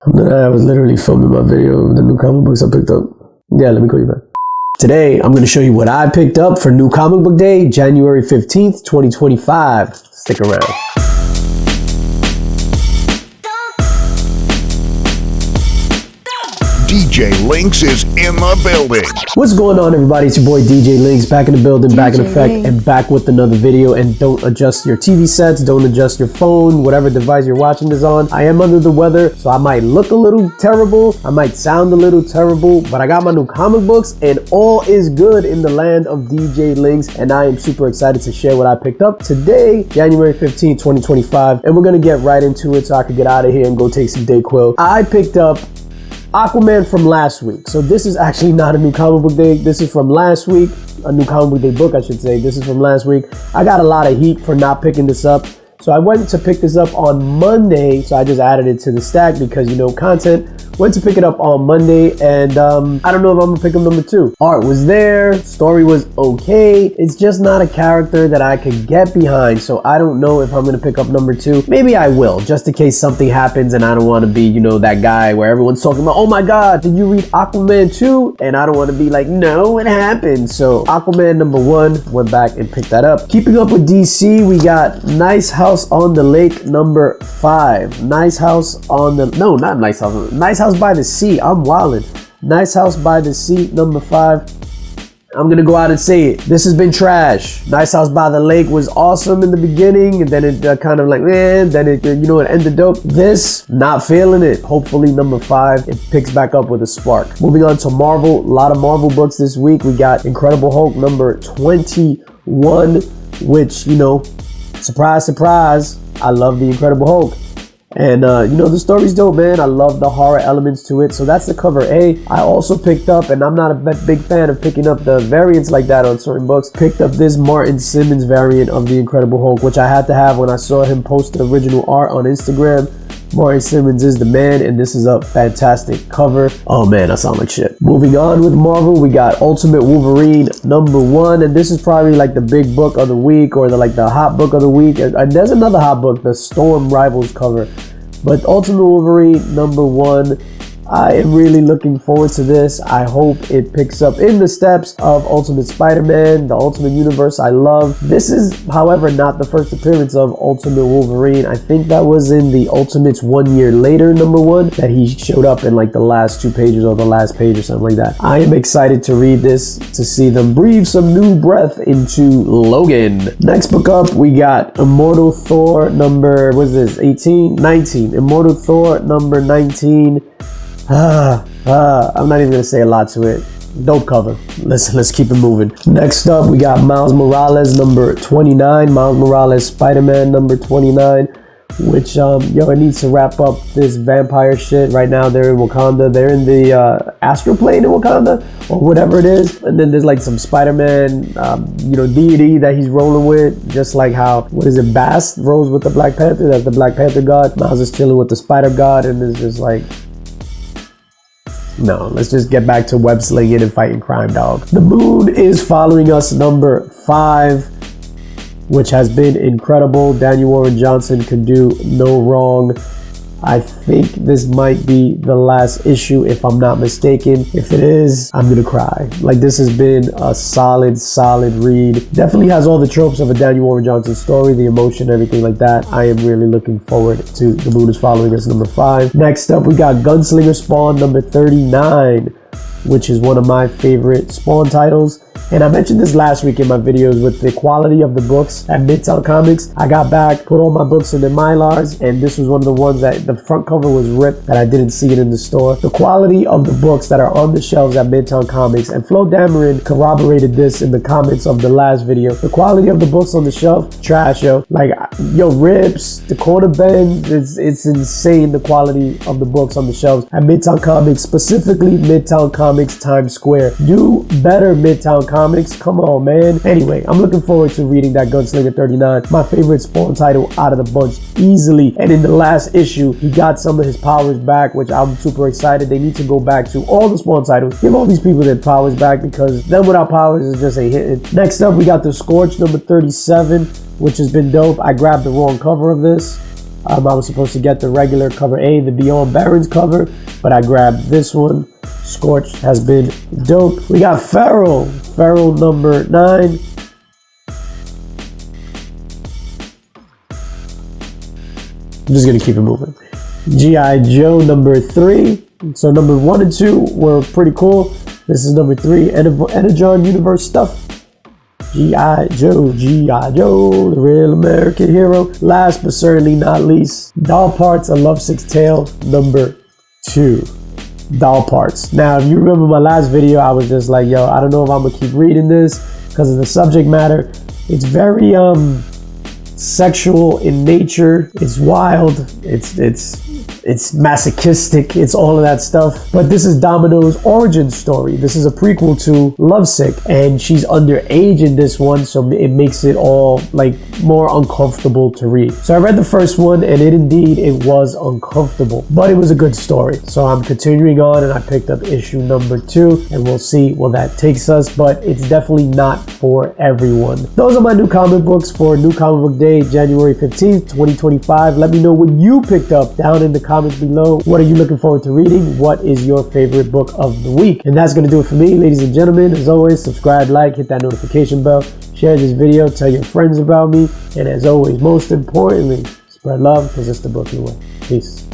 I was literally filming my video of the new comic books I picked up. Yeah, let me call you back. Today, I'm going to show you what I picked up for New Comic Book Day, January 15th, 2025. Stick around. DJ LINX is in the building. What's going on, everybody? It's your boy DJ LINX, back in the building, back in effect, and back with another video. And don't adjust your TV sets, don't adjust your phone, whatever device you're watching this on. I am under the weather, so I might look a little terrible, I might sound a little terrible, but I got my new comic books, and all is good in the land of DJ LINX, and I am super excited to share what I picked up today, January 15th, 2025, and we're gonna get right into it so I can get out of here and go take some Dayquil. I picked up Aquaman from last week. So this is actually not a new comic book day. This is from last week. A new comic book day book, I should say. This is from last week. I got a lot of heat for not picking this up. So I went to pick this up on Monday. So I just added it to the stack because, you know, content. Went to pick it up on Monday, and I don't know if I'm gonna pick up number 2. Art was there, story was okay. It's just not a character that I could get behind, so I don't know if I'm gonna pick up number 2. Maybe I will, just in case something happens and I don't want to be, you know, that guy where everyone's talking about, oh my god, did you read Aquaman 2? And I don't want to be like, no, it happened. So Aquaman number 1, went back and picked that up. Keeping up with DC, we got Nice House on the Lake number 5. Nice House on the, no, not Nice House, Nice House by the Sea. I'm wildin'. Nice House by the Sea number 5. I'm gonna go out and say it. This has been trash. Nice House by the Lake was awesome in the beginning, and then it kind of like, man, then it, you know, it ended dope. This, not feeling it. Hopefully number 5, it picks back up with a spark. Moving on to Marvel, a lot of Marvel books this week. We got Incredible Hulk number 21, which, you know, surprise, surprise, I love the Incredible Hulk. And, you know, the story's dope, man. I love the horror elements to it. So that's the cover A. I also picked up, and I'm not a big fan of picking up the variants like that on certain books, picked up this Martin Simmons variant of the Incredible Hulk, which I had to have when I saw him post the original art on Instagram. Martin Simmons is the man, and this is a fantastic cover. Oh man, I sound like shit. Moving on with Marvel, we got Ultimate Wolverine number 1, and this is probably like the big book of the week, or the hot book of the week. And there's another hot book, the Storm Rivals cover. But Ultimate Wolverine number 1, I am really looking forward to this. I hope it picks up in the steps of Ultimate Spider-Man, the Ultimate Universe I love. This is, however, not the first appearance of Ultimate Wolverine. I think that was in the Ultimates 1 year later, number 1, that he showed up in like the last 2 pages or the last page or something like that. I am excited to read this, to see them breathe some new breath into Logan. Next book up, we got Immortal Thor number, what is this, 18? 19. Immortal Thor number 19. I'm not even gonna say a lot to it. Dope cover. Let's keep it moving. Next up, we got Miles Morales number 29. Miles Morales Spider-Man number 29. Which it needs to wrap up this vampire shit. Right now they're in Wakanda. They're in the astral plane in Wakanda, or whatever it is. And then there's like some Spider-Man, you know, deity that he's rolling with. Just like how, what is it, Bast rolls with the Black Panther. That's the Black Panther god. Miles is chilling with the Spider God, and it's just like, no, let's just get back to web slinging and fighting crime, dog. The Moon is Following Us number 5, which has been incredible. Daniel Warren Johnson could do no wrong. I think this might be the last issue, if I'm not mistaken. If it is, I'm gonna cry. Like, this has been a solid read. Definitely has all the tropes of a Daniel Warren Johnson story, the emotion, everything like that. I am really looking forward to The Moon is Following Us number 5. Next up, we got Gunslinger Spawn number 39, which is one of my favorite Spawn titles. And I mentioned this last week in my videos with the quality of the books at Midtown Comics. I got back, put all my books in the Mylars, and this was one of the ones that the front cover was ripped, that I didn't see it in the store. The quality of the books that are on the shelves at Midtown Comics, and Flo Dameron corroborated this in the comments of the last video. The quality of the books on the shelf, trash, yo. Like, yo, rips, the corner bends, it's insane, the quality of the books on the shelves at Midtown Comics, specifically Midtown Comics Times Square. Do better, Midtown Comics. Come on, man. Anyway, I'm looking forward to reading that Gunslinger 39. My favorite Spawn title out of the bunch, easily. And in the last issue, he got some of his powers back, which I'm super excited. They need to go back to all the Spawn titles. Give all these people their powers back, because them without powers is just a hit. Next up, we got The Scorch number 37, which has been dope. I grabbed the wrong cover of this. I was supposed to get the regular cover A, the Beyond Barons cover, but I grabbed this one. Scorch has been dope. We got Feral number 9. I'm just gonna keep it moving. G.I. Joe number 3. So number 1 and 2 were pretty cool. This is number 3, Energon Universe stuff. G.I. Joe, the real American hero. Last but certainly not least, Doll Parts, A Lovesick's Tale number 2. Doll Parts. Now, if you remember my last video, I was just like, yo, I don't know if I'm gonna keep reading this because of the subject matter. It's very sexual in nature. It's wild. It's masochistic. It's all of that stuff. But this is Domino's origin story. This is a prequel to Lovesick, and she's underage in this one, so it makes it all like more uncomfortable to read. So I read the first one, and it was uncomfortable, but it was a good story. So I'm continuing on, and I picked up issue number 2, and we'll see where that takes us. But it's definitely not for everyone. Those are my new comic books for New Comic Book Day, January 15th, 2025. Let me know what you picked up down in the comments below. What are you looking forward to reading? What is your favorite book of the week? And that's going to do it for me, ladies and gentlemen. As always, subscribe, like, hit that notification bell, share this video, tell your friends about me, and as always, most importantly, spread love because it's the book you want. Peace.